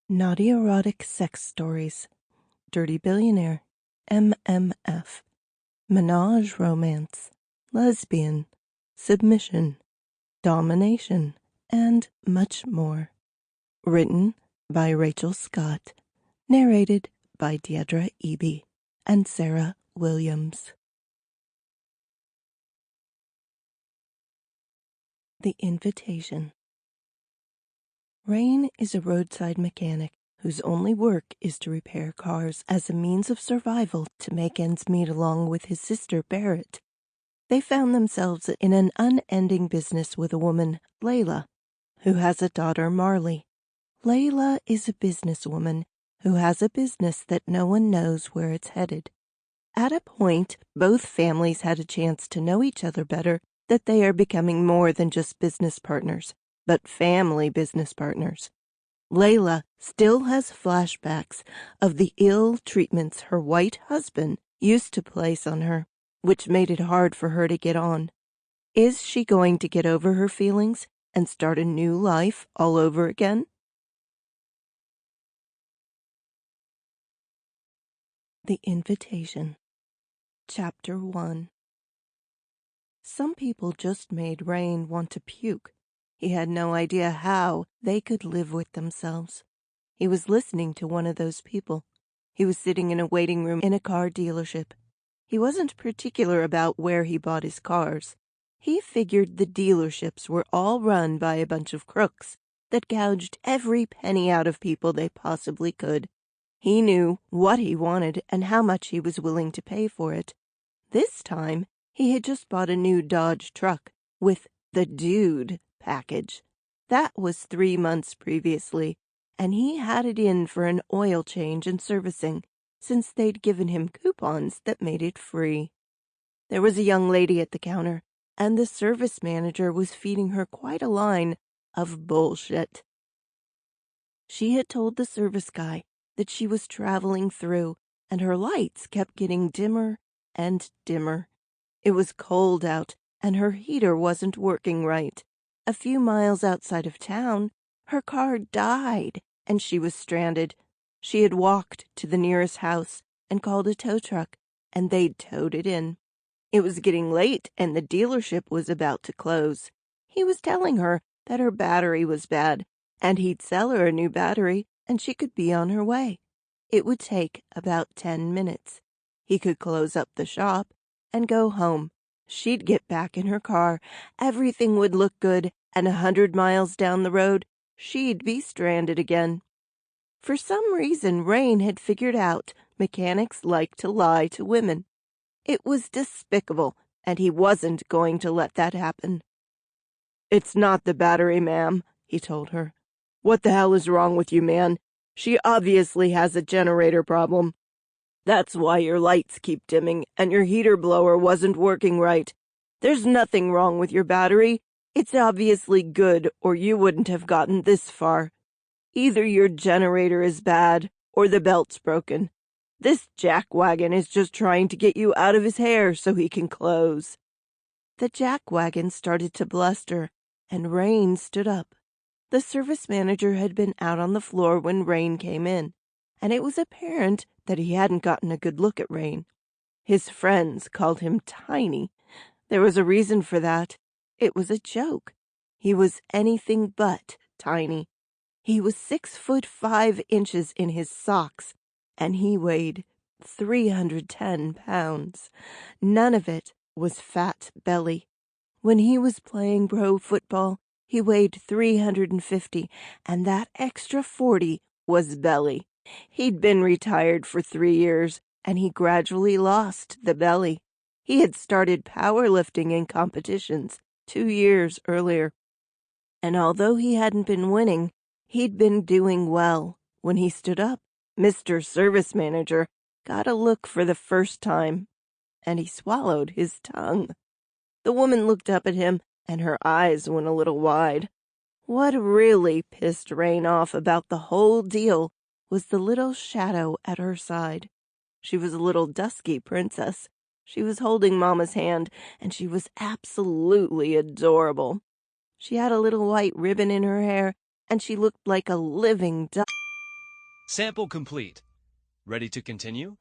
Naughty erotic sex stories, dirty billionaire, MMF, Menage romance, lesbian, submission, domination, and much more. Written by Rachel Scott, narrated by Diedra Eby and Sara Williams. The Invitation. Rain is a roadside mechanic whose only work is to repair cars as a means of survival to make ends meet along with his sister Barrett. They found themselves in an unending business with a woman, Layla, who has a daughter, Marley. Layla is a businesswoman who has a business that no one knows where it's headed. At a point, both families had a chance to know each other better, that they are becoming more than just business partners, but family business partners. Layla still has flashbacks of the ill treatments her white husband used to place on her, which made it hard for her to get on. Is she going to get over her feelings and start a new life all over again? The Invitation. Chapter 1. Some people just made Rain want to puke. He had no idea how they could live with themselves. He was listening to one of those people. He was sitting in a waiting room in a car dealership. He wasn't particular about where he bought his cars. He figured the dealerships were all run by a bunch of crooks that gouged every penny out of people they possibly could. He knew what he wanted and how much he was willing to pay for it. This time, he had just bought a new Dodge truck with the Dude package. That was 3 months previously, and he had it in for an oil change and servicing, since they'd given him coupons that made it free. There was a young lady at the counter, and the service manager was feeding her quite a line of bullshit. She had told the service guy that she was traveling through, and her lights kept getting dimmer and dimmer. It was cold out, and her heater wasn't working right. A few miles outside of town, her car died, and she was stranded. She had walked to the nearest house and called a tow truck, and they'd towed it in. It was getting late, and the dealership was about to close. He was telling her that her battery was bad, and he'd sell her a new battery, and she could be on her way. It would take about 10 minutes. He could close up the shop and go home. She'd get back in her car, everything would look good, and 100 miles down the road, she'd be stranded again. For some reason, Rain had figured out mechanics like to lie to women. It was despicable, and he wasn't going to let that happen. "It's not the battery, ma'am," he told her. "What the hell is wrong with you, man? She obviously has a generator problem. That's why your lights keep dimming and your heater blower wasn't working right. There's nothing wrong with your battery. It's obviously good, or you wouldn't have gotten this far. Either your generator is bad or the belt's broken. This jackwagon is just trying to get you out of his hair so he can close." The jackwagon started to bluster, and Rain stood up. The service manager had been out on the floor when Rain came in, and it was apparent that he hadn't gotten a good look at Rain. His friends called him tiny. There was a reason for that. It was a joke. He was anything but tiny. He was 6'5" in his socks, and he weighed 310 pounds. None of it was fat belly. When he was playing pro football, he weighed 350, and that extra 40 was belly. He'd been retired for 3 years, and he gradually lost the belly. He had started powerlifting in competitions 2 years earlier, and although he hadn't been winning, he'd been doing well. When he stood up, Mr. Service Manager got a look for the first time, and he swallowed his tongue. The woman looked up at him, and her eyes went a little wide. What really pissed Rain off about the whole deal was the little shadow at her side. She was a little dusky princess. She was holding Mama's hand, and she was absolutely adorable. She had a little white ribbon in her hair, and she looked like a living doll. Sample complete. Ready to continue?